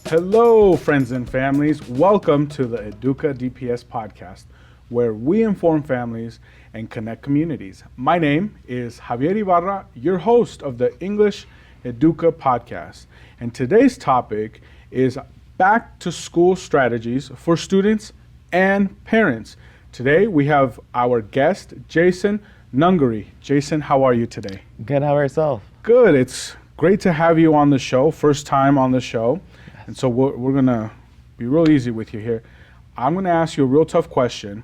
Hello, friends and families. Welcome to the EDUCA DPS podcast, where we inform families and connect communities. My name is Javier Ibarra, your host of the English EDUCA podcast. And today's topic is back to school strategies for students and parents. Today we have our guest, Jason Nungary. Jason, how are you today? Good, how about yourself? Good. It's great to have you on the show, first time on the show. And so we're going to be real easy with you here. I'm going to ask you a real tough question.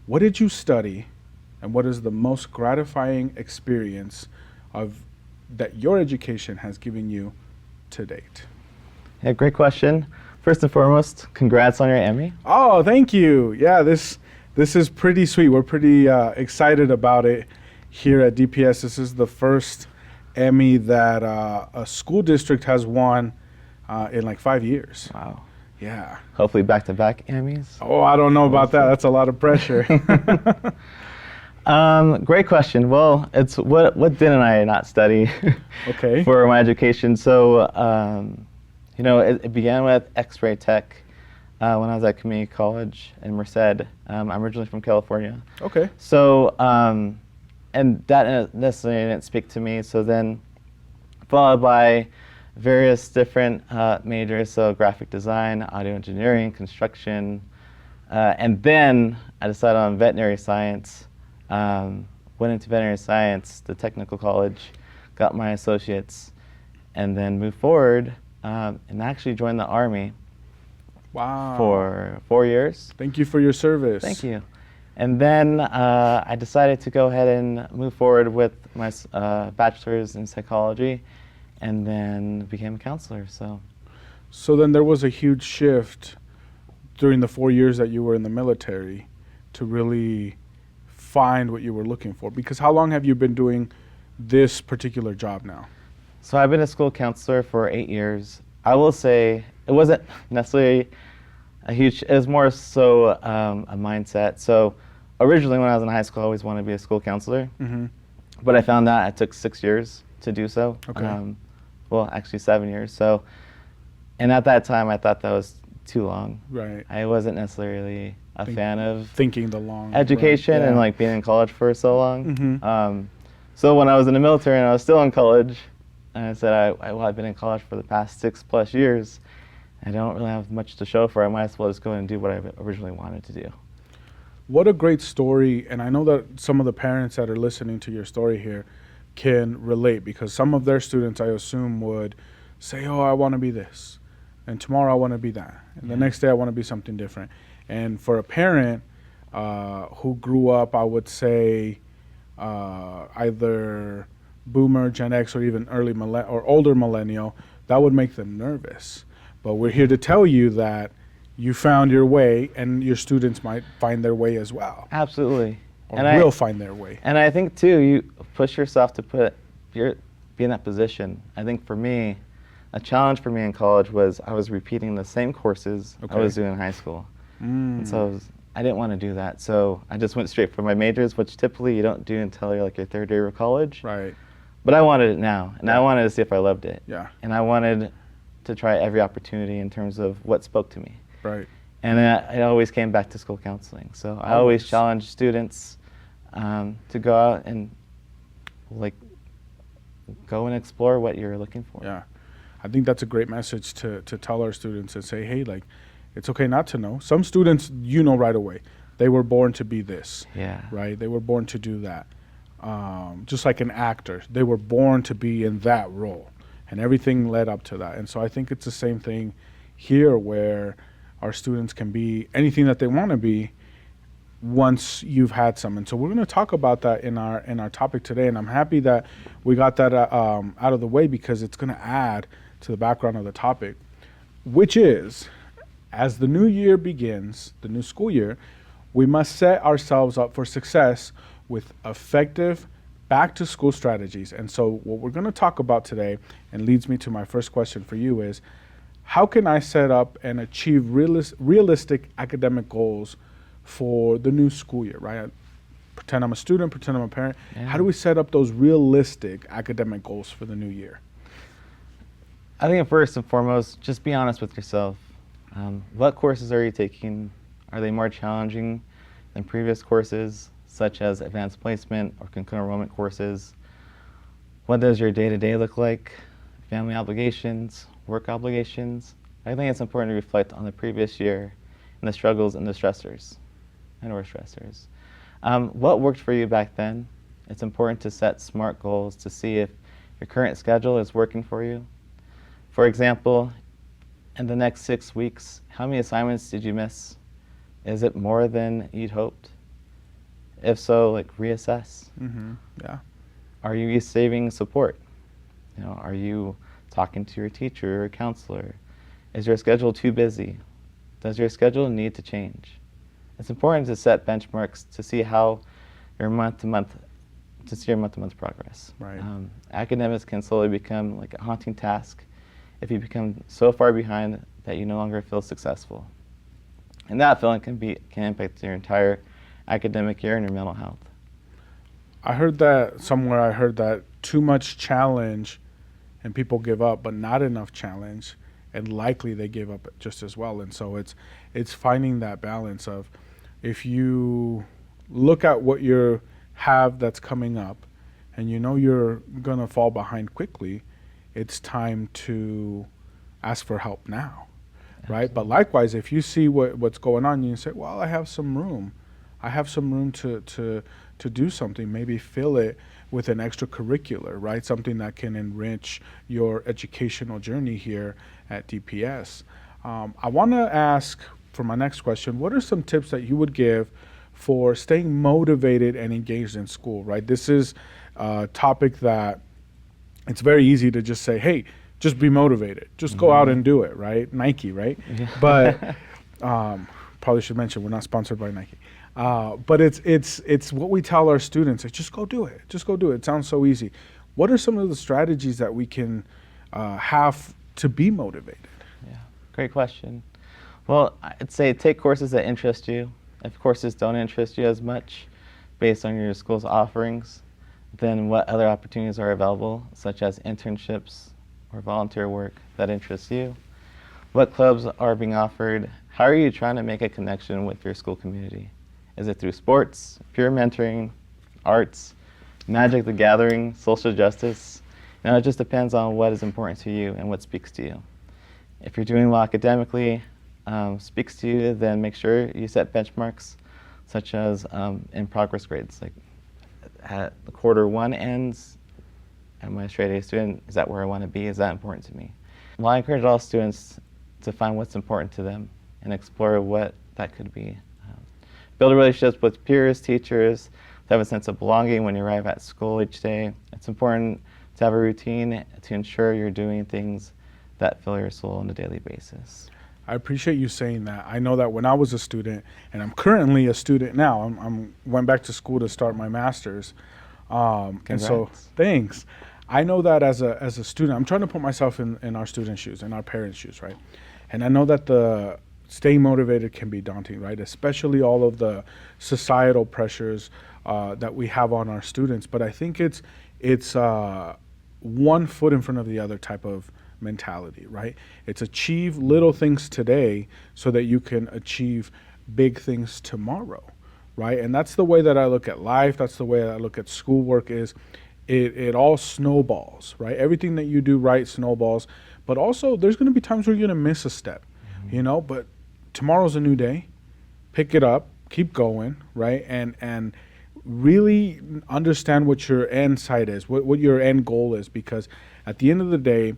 What did you study, and what is the most gratifying experience of that your education has given you to date? Yeah, great question. First and foremost, congrats on your Emmy. Oh, thank you. Yeah, this is pretty sweet. We're pretty excited about it here at DPS. This is the first Emmy that a school district has won in like 5 years. Wow. Yeah. Hopefully back-to-back Emmys. Oh, I don't know about that. That's a lot of pressure. Great question. Well, it's what didn't I not study Okay. for my education? So, it began with X-ray tech when I was at community college in Merced. I'm originally from California. Okay. So, and that necessarily didn't speak to me. So then, followed by various different majors, so graphic design, audio engineering, construction, and then I decided on veterinary science. Went into veterinary science, the technical college, got my associates, and then moved forward and actually joined the Army. Wow. For 4 years. Thank you for your service. Thank you. And then I decided to go ahead and move forward with my bachelor's in psychology, and then became a counselor. So then there was a huge shift during the 4 years that you were in the military to really find what you were looking for. Because how long have you been doing this particular job now? So I've been a school counselor for 8 years. I will say it wasn't necessarily it was more so a mindset. So originally when I was in high school, I always wanted to be a school counselor. Mm-hmm. But I found that it took 6 years to do so. Okay. Well, actually 7 years. So, and at that time, I thought that was too long. Right. I wasn't necessarily a fan of thinking the long education run. Yeah. and like being in college for so long. Mm-hmm. So when I was in the military and I was still in college, and I said, I've been in college for the past 6+ years. I don't really have much to show for it. I might as well just go and do what I originally wanted to do. What a great story. And I know that some of the parents that are listening to your story here can relate, because some of their students, I assume, would say, oh, I want to be this, and tomorrow I want to be that, and the next day I want to be something different. And for a parent who grew up, I would say, either boomer, Gen X, or even or older millennial, that would make them nervous. But we're here to tell you that you found your way, and your students might find their way as well. Absolutely. Or will find their way. And I think too, you push yourself to be in that position. I think for me, a challenge for me in college was I was repeating the same courses I was doing in high school. And so I didn't want to do that. So I just went straight for my majors, which typically you don't do until you're like your third year of college. Right. But I wanted it now, and I wanted to see if I loved it. Yeah. And I wanted to try every opportunity in terms of what spoke to me. Right. And it always came back to school counseling. So I always challenge students to go out and go and explore what you're looking for. Yeah. I think that's a great message to tell our students and say, hey, it's okay not to know. Some students, right away. They were born to be this. Yeah. Right? They were born to do that. Just like an actor. They were born to be in that role. And everything led up to that. And so I think it's the same thing here, where our students can be anything that they want to be once you've had some. And so we're going to talk about that in our topic today. And I'm happy that we got that out of the way, because it's going to add to the background of the topic, which is, as the new year begins, the new school year, we must set ourselves up for success with effective back-to-school strategies. And so what we're going to talk about today, and leads me to my first question for you, is how can I set up and achieve realistic academic goals for the new school year, right? Pretend I'm a student, pretend I'm a parent. Yeah. How do we set up those realistic academic goals for the new year? I think first and foremost, just be honest with yourself. What courses are you taking? Are they more challenging than previous courses, such as advanced placement or concurrent enrollment courses? What does your day-to-day look like? Family obligations, work obligations? I think it's important to reflect on the previous year and the struggles and the stressors, and/or stressors. What worked for you back then? It's important to set SMART goals to see if your current schedule is working for you. For example, in the next 6 weeks, how many assignments did you miss? Is it more than you'd hoped? If so, like, reassess. Yeah. Are you receiving support? Are you talking to your teacher or counselor? Is your schedule too busy? Does your schedule need to change? It's important to set benchmarks to see how your month-to-month progress. Right. Academics can slowly become like a haunting task if you become so far behind that you no longer feel successful. And that feeling can impact your entire academic year and your mental health. I heard that too much challenge and people give up, but not enough challenge, and likely they give up just as well. And so it's finding that balance of, if you look at what you have that's coming up and you know you're going to fall behind quickly, it's time to ask for help now. Right? But likewise, if you see what's going on, you say, well, I have some room. I have some room to do something, maybe fill it with an extracurricular, right? Something that can enrich your educational journey here at DPS. I want to ask, for my next question, what are some tips that you would give for staying motivated and engaged in school, right? This is a topic that it's very easy to just say, hey, just be motivated. Just go out and do it, right? Nike, right? Yeah. But probably should mention we're not sponsored by Nike. But it's what we tell our students. Just go do it. Just go do it. It sounds so easy. What are some of the strategies that we can have to be motivated? Yeah, great question. Well, I'd say take courses that interest you. If courses don't interest you as much based on your school's offerings, then what other opportunities are available, such as internships or volunteer work that interests you? What clubs are being offered? How are you trying to make a connection with your school community? Is it through sports, peer mentoring, arts, Magic the Gathering, social justice? It just depends on what is important to you and what speaks to you. If you're doing well academically, speaks to you, then make sure you set benchmarks, such as in progress grades. Like at the quarter 1 ends, am I a straight A student? Is that where I want to be? Is that important to me? Well, I encourage all students to find what's important to them and explore what that could be. Build relationships with peers, teachers, to have a sense of belonging when you arrive at school each day. It's important to have a routine to ensure you're doing things that fill your soul on a daily basis. I appreciate you saying that. I know that when I was a student, and I'm currently a student now, I'm went back to school to start my master's. And so, thanks. I know that as a student, I'm trying to put myself in our students' shoes, in our parents' shoes, right? And I know that the staying motivated can be daunting, right? Especially all of the societal pressures that we have on our students. But I think it's one foot in front of the other type of mentality, right? It's achieve little things today so that you can achieve big things tomorrow, right? And that's the way that I look at life. That's the way that I look at schoolwork. Is it all snowballs, right? Everything that you do right snowballs. But also, there's going to be times where you're going to miss a step, but tomorrow's a new day. Pick it up, keep going, right? And really understand what your end sight is, what your end goal is, because at the end of the day,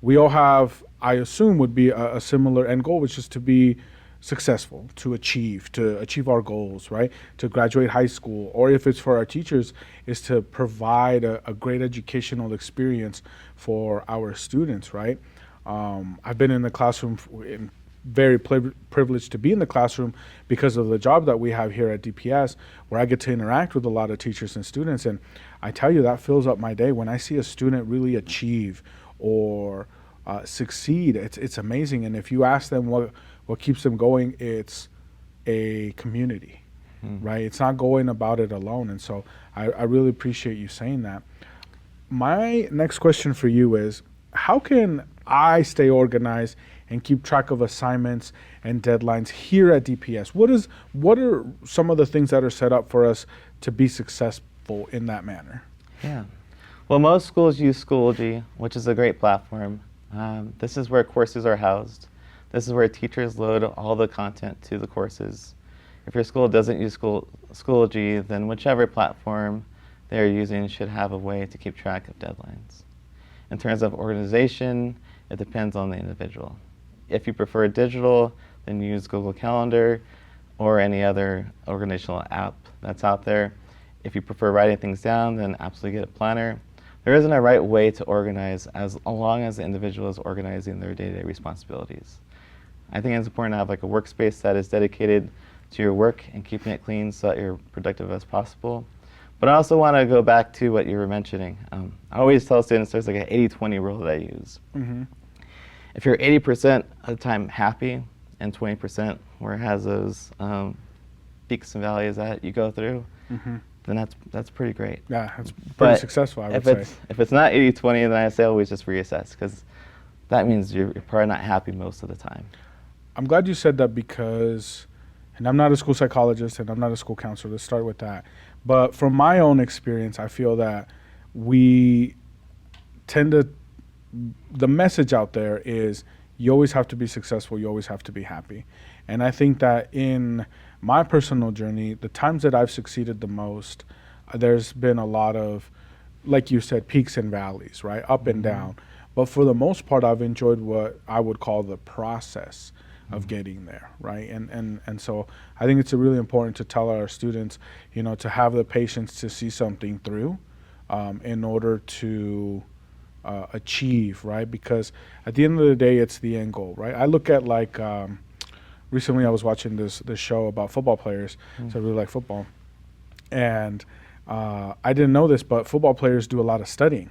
we all have, I assume, would be a similar end goal, which is to be successful, to achieve our goals, right? To graduate high school, or if it's for our teachers, is to provide a great educational experience for our students, right? I've been in the classroom, very privileged to be in the classroom because of the job that we have here at DPS, where I get to interact with a lot of teachers and students. And I tell you, that fills up my day when I see a student really achieve or succeed. It's amazing. And if you ask them what keeps them going, it's a community, right? It's not going about it alone. And so I really appreciate you saying that. My next question for you is, how can I stay organized and keep track of assignments and deadlines here at DPS? What are some of the things that are set up for us to be successful in that manner? Yeah. Well, most schools use Schoology, which is a great platform. This is where courses are housed. This is where teachers load all the content to the courses. If your school doesn't use Schoology, then whichever platform they're using should have a way to keep track of deadlines. In terms of organization, it depends on the individual. If you prefer digital, then use Google Calendar or any other organizational app that's out there. If you prefer writing things down, then absolutely get a planner. There isn't a right way to organize as long as the individual is organizing their day-to-day responsibilities. I think it's important to have like a workspace that is dedicated to your work and keeping it clean so that you're productive as possible. But I also want to go back to what you were mentioning. I always tell students there's like an 80-20 rule that I use. Mm-hmm. If you're 80% of the time happy and 20% where it has those peaks and valleys that you go through, Mm-hmm. then that's pretty great. Yeah, it's pretty But successful, I would if say. if it's not 80-20, then I say always just reassess, because that means you're probably not happy most of the time. I'm glad you said that because, and I'm not a school psychologist and I'm not a school counselor, let's start with that. But from my own experience, I feel that we tend to, the message out there is you always have to be successful, you always have to be happy. And I think that in my personal journey, the times that I've succeeded the most, there's been a lot of, like you said, peaks and valleys, right? Up and down. But for the most part, I've enjoyed what I would call the process of getting there, right? And so I think it's really important to tell our students, you know, to have the patience to see something through in order to achieve, right? Because at the end of the day, it's the end goal, right? I look at like, recently I was watching this show about football players, so I really like football. And I didn't know this, but football players do a lot of studying.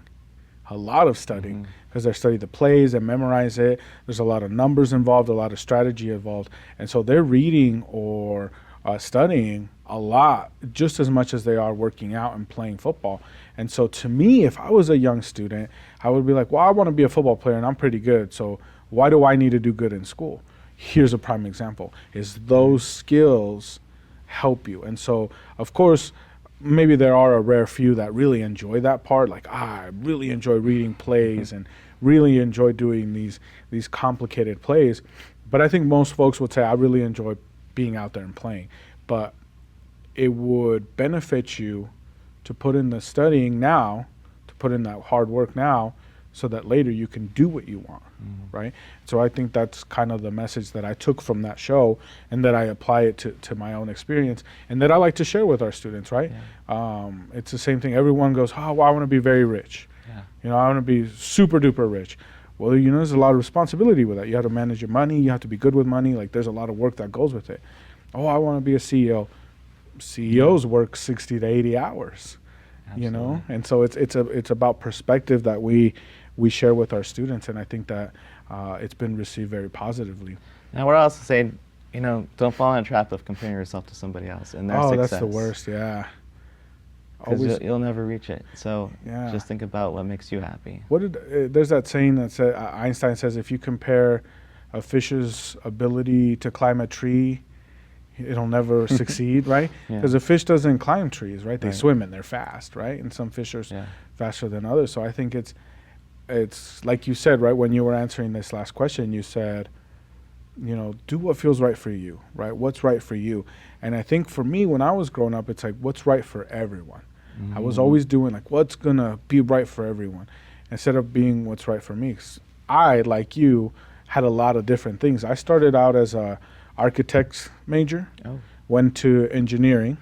Because they study the plays and memorize it. There's a lot of numbers involved, a lot of strategy involved. And so they're reading or studying a lot, just as much as they are working out and playing football. And so to me, if I was a young student, I would be like, well, I want to be a football player and I'm pretty good. So why do I need to do good in school? Here's a prime example, is those skills help you. And so, of course, maybe there are a rare few that really enjoy that part. Like, I really enjoy reading plays and really enjoy doing these complicated plays. But I think most folks would say, I really enjoy being out there and playing. But it would benefit you to put in the studying now, to put in that hard work now, so that later you can do what you want, right? So I think that's kind of the message that I took from that show, and that I apply it to my own experience, and that I like to share with our students, right? Yeah. It's the same thing. Everyone goes, oh, well, I want to be very rich. Yeah. You know, I want to be super duper rich. Well, you know, there's a lot of responsibility with that. You have to manage your money. You have to be good with money. Like, there's a lot of work that goes with it. Oh, I want to be a CEO. CEOs work 60 to 80 hours. Absolutely. You know, and so it's about perspective that we share with our students, and I think that it's been received very positively. Now, we're also saying, you know, don't fall in a trap of comparing yourself to somebody else and their success. That's the worst, yeah. Because you'll never reach it. So just think about what makes you happy. There's that saying that said, Einstein says, if you compare a fish's ability to climb a tree, it'll never succeed, right? Because a fish doesn't climb trees, right? They swim and they're fast, right? And some fish are faster than others. So I think it's like you said, right? When you were answering this last question, you said, you know, do what feels right for you, right? What's right for you? And I think for me, when I was growing up, it's like, what's right for everyone? I was always doing like, what's going to be right for everyone? Instead of being what's right for me. 'Cause I, like you, had a lot of different things. I started out as a architects major, went to engineering,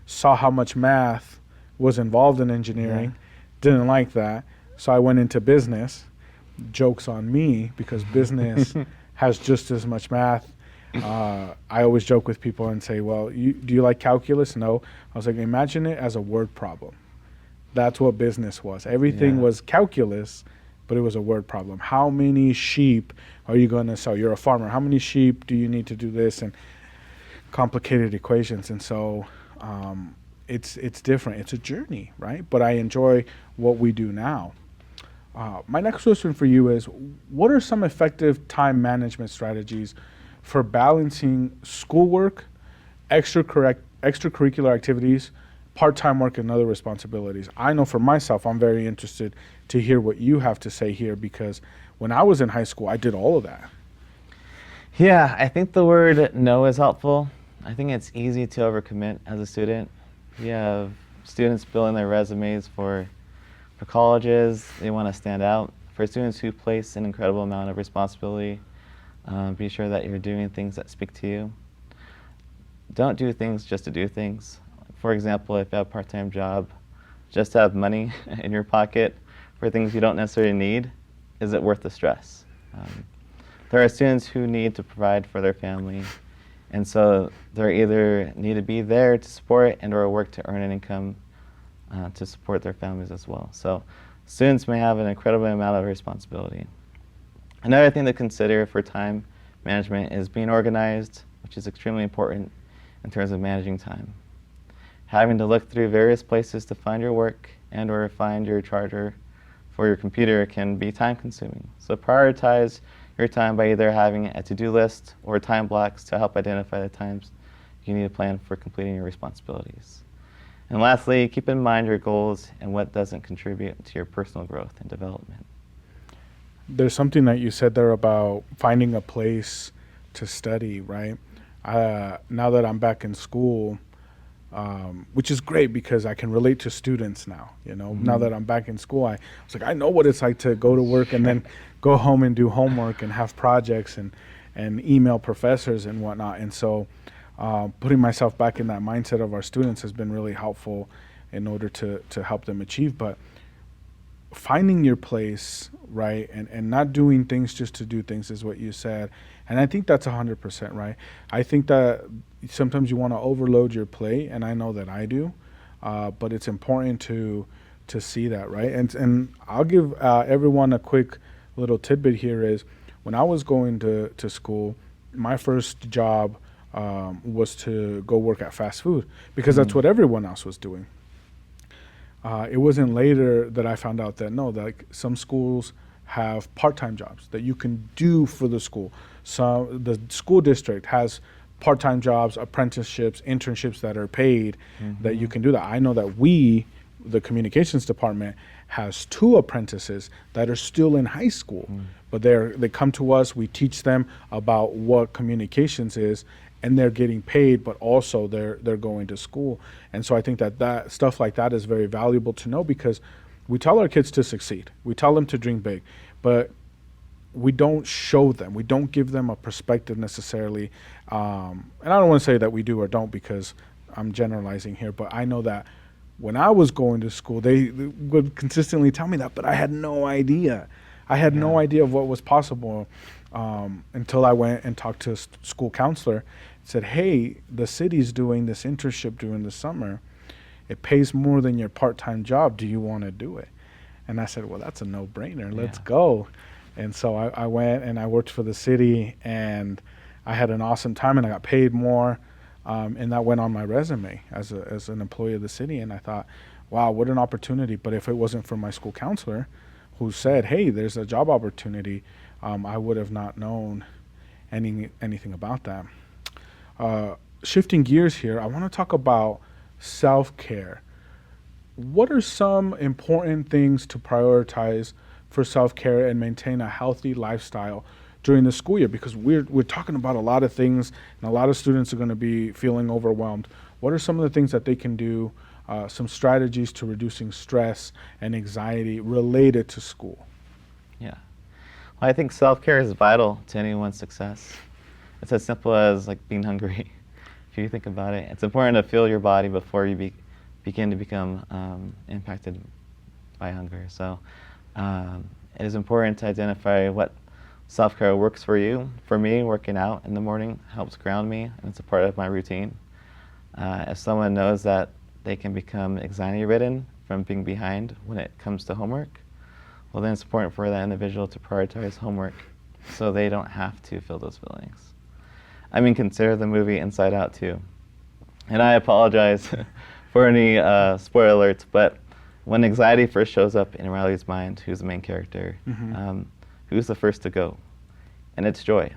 saw how much math was involved in engineering, didn't like that. So I went into business. Joke's on me, because business has just as much math. I always joke with people and say, well, do you like calculus? No. I was like, imagine it as a word problem. That's what business was. Everything was calculus, but it was a word problem. How many sheep are you going to sell? You're a farmer. How many sheep do you need to do this? And complicated equations. And so it's different. It's a journey, right? But I enjoy what we do now. My next question for you is, what are some effective time management strategies for balancing schoolwork, extracurricular activities, part-time work, and other responsibilities? I know for myself, I'm very interested to hear what you have to say here, because when I was in high school, I did all of that. Yeah, I think the word no is helpful. I think it's easy to overcommit as a student. You have students building their resumes for colleges, they want to stand out. For students who place an incredible amount of responsibility, be sure that you're doing things that speak to you. Don't do things just to do things. For example, if you have a part-time job, just to have money in your pocket for things you don't necessarily need, is it worth the stress? There are students who need to provide for their family, and so they either need to be there to support and or work to earn an income to support their families as well. So students may have an incredible amount of responsibility. Another thing to consider for time management is being organized, which is extremely important in terms of managing time. Having to look through various places to find your work and or find your charger for your computer can be time consuming. So prioritize your time by either having a to-do list or time blocks to help identify the times you need to plan for completing your responsibilities. And lastly, keep in mind your goals and what doesn't contribute to your personal growth and development. There's something that you said there about finding a place to study, right? Now that I'm back in school, which is great because I can relate to students now. Now that I'm back in school, I was like, I know what it's like to go to work and then go home and do homework and have projects and email professors and whatnot. And so putting myself back in that mindset of our students has been really helpful in order to help them achieve. But finding your place, right, and not doing things just to do things is what you said. And I think that's 100% right. I think that sometimes you want to overload your plate, and I know that I do, but it's important to see that, right? And I'll give everyone a quick little tidbit here is, when I was going to school, my first job was to go work at fast food, because that's what everyone else was doing. It wasn't later that I found out that no, like some schools have part-time jobs that you can do for the school. So the school district has part-time jobs, apprenticeships, internships that are paid, that you can do that. I know that the communications department, has 2 apprentices that are still in high school, but they come to us, we teach them about what communications is, and they're getting paid, but also they're going to school. And so I think that stuff like that is very valuable to know, because we tell our kids to succeed. We tell them to dream big, but we don't show them. We don't give them a perspective necessarily. And I don't want to say that we do or don't, because I'm generalizing here, but I know that when I was going to school, they would consistently tell me that, but I had no idea. I had no idea of what was possible until I went and talked to a school counselor. Said, hey, the city's doing this internship during the summer. It pays more than your part-time job. Do you want to do it? And I said, well, that's a no-brainer. Let's go. And so I went and I worked for the city, and I had an awesome time, and I got paid more. And that went on my resume as an employee of the city. And I thought, wow, what an opportunity. But if it wasn't for my school counselor who said, hey, there's a job opportunity, I would have not known anything about that. Shifting gears here, I want to talk about self-care. What are some important things to prioritize for self-care and maintain a healthy lifestyle during the school year? Because we're talking about a lot of things, and a lot of students are going to be feeling overwhelmed. What are some of the things that they can do, some strategies to reducing stress and anxiety related to school? Yeah. Well, I think self-care is vital to anyone's success. It's as simple as like being hungry. If you think about it, it's important to feel your body before you begin to become impacted by hunger. So it is important to identify what self-care works for you. For me, working out in the morning helps ground me, and it's a part of my routine. If someone knows that they can become anxiety-ridden from being behind when it comes to homework, well, then it's important for that individual to prioritize homework so they don't have to feel those feelings. I mean, consider the movie Inside Out 2. And I apologize for any spoiler alerts, but when anxiety first shows up in Riley's mind, who's the main character, who's the first to go? And it's joy.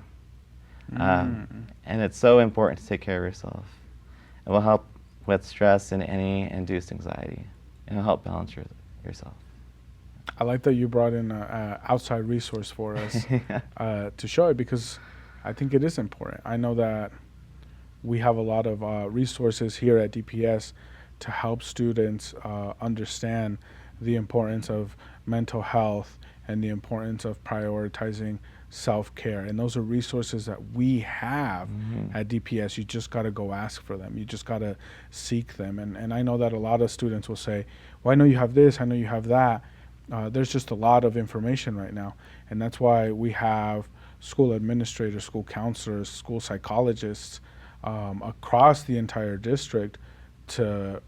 And it's so important to take care of yourself. It will help with stress and any induced anxiety. And it'll help balance yourself. I like that you brought in an outside resource for us to show it, because I think it is important. I know that we have a lot of resources here at DPS to help students understand the importance of mental health and the importance of prioritizing self-care. And those are resources that we have at DPS. You just got to go ask for them. You just got to seek them. And I know that a lot of students will say, well, I know you have this, I know you have that. There's just a lot of information right now. And that's why we have school administrators, school counselors, school psychologists across the entire district to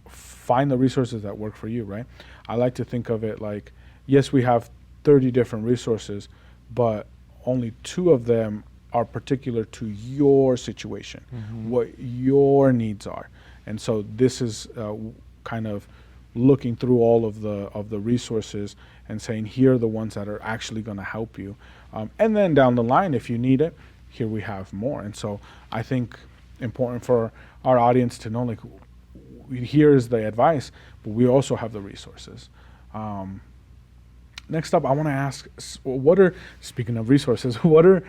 find the resources that work for you, right? I like to think of it like, yes, we have 30 different resources, but only 2 of them are particular to your situation, what your needs are. And so this is kind of looking through all of the resources and saying, here are the ones that are actually going to help you. And then down the line, if you need it, here we have more. And so I think important for our audience to know, like, here's the advice, but we also have the resources. Next up, I want to ask, what are, speaking of resources, what are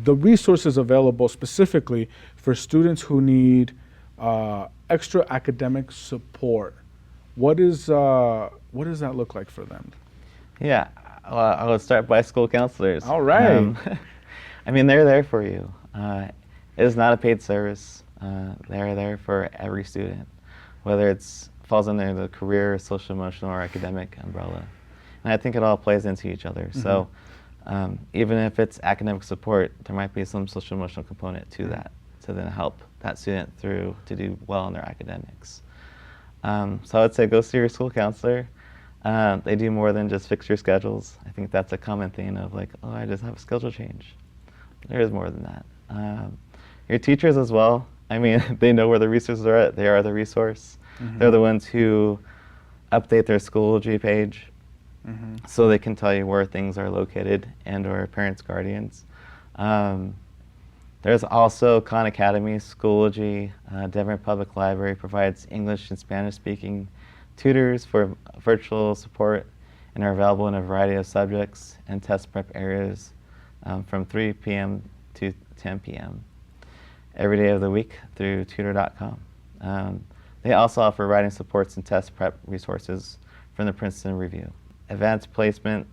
the resources available specifically for students who need extra academic support? What does that look like for them? Yeah, I will start by school counselors. All right. I mean, they're there for you. It is not a paid service. They're there for every student, whether it's falls under the career, social, emotional, or academic umbrella. And I think it all plays into each other. So even if it's academic support, there might be some social emotional component to that to then help that student through to do well in their academics. So I would say go see your school counselor. They do more than just fix your schedules. I think that's a common thing of like, oh, I just have a schedule change. There is more than that. Your teachers as well. I mean, they know where the resources are at. They are the resource. They're the ones who update their Schoology page so they can tell you where things are located and or parents, guardians. There's also Khan Academy, Schoology. Denver Public Library provides English and Spanish-speaking tutors for virtual support and are available in a variety of subjects and test prep areas from 3 p.m. to 10 p.m. every day of the week through tutor.com. They also offer writing supports and test prep resources from the Princeton Review. Advanced placement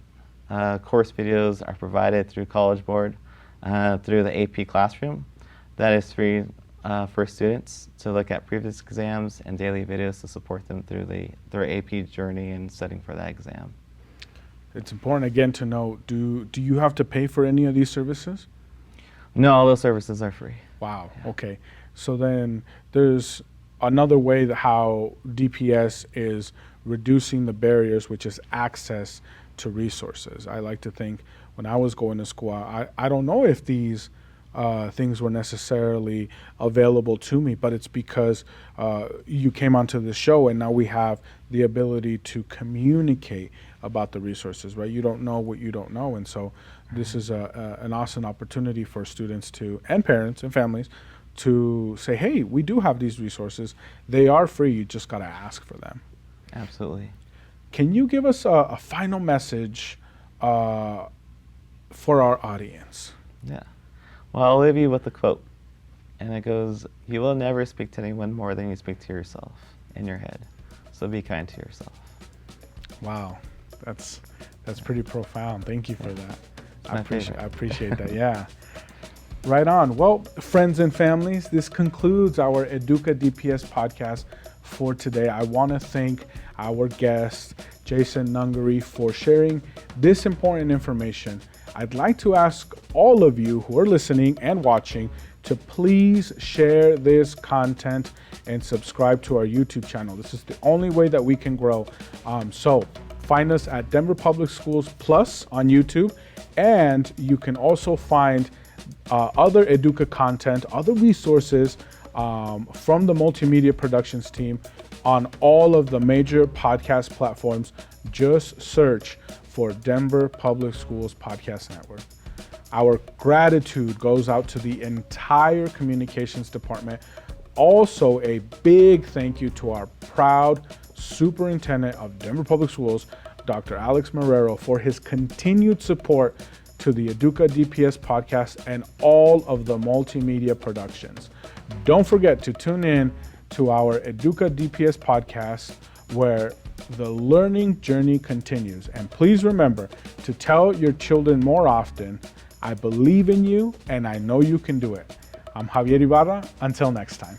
course videos are provided through College Board through the AP Classroom. That is free for students to look at previous exams and daily videos to support them through their AP journey and studying for that exam. It's important again to know, do you have to pay for any of these services? No, all those services are free. Wow, okay. So then there's another way that how DPS is reducing the barriers, which is access to resources. I like to think when I was going to school, I don't know if these things were necessarily available to me, but it's because you came onto the show and now we have the ability to communicate about the resources, right? You don't know what you don't know. And so this is an awesome opportunity for students to, and parents and families, to say, hey, we do have these resources. They are free. You just got to ask for them. Absolutely. Can you give us a final message for our audience? Yeah. Well, I'll leave you with a quote. And it goes, you will never speak to anyone more than you speak to yourself in your head. So be kind to yourself. Wow. That's pretty profound. Thank you for that. I favorite. appreciate that. Yeah. Right on. Well, friends and families, this concludes our EDUCA DPS podcast for today. I want to thank our guest, Jason Nungary, for sharing this important information. I'd like to ask all of you who are listening and watching to please share this content and subscribe to our YouTube channel. This is the only way that we can grow. So find us at Denver Public Schools Plus on YouTube, and you can also find other EDUCA content, other resources from the multimedia productions team on all of the major podcast platforms. Just search for Denver Public Schools Podcast Network. Our gratitude goes out to the entire communications department. Also, a big thank you to our proud superintendent of Denver Public Schools, Dr. Alex Marrero, for his continued support to the EDUCA DPS podcast and all of the multimedia productions. Don't forget to tune in to our EDUCA DPS podcast, where the learning journey continues. And please remember to tell your children more often, I believe in you and I know you can do it. I'm Javier Ibarra. Until next time.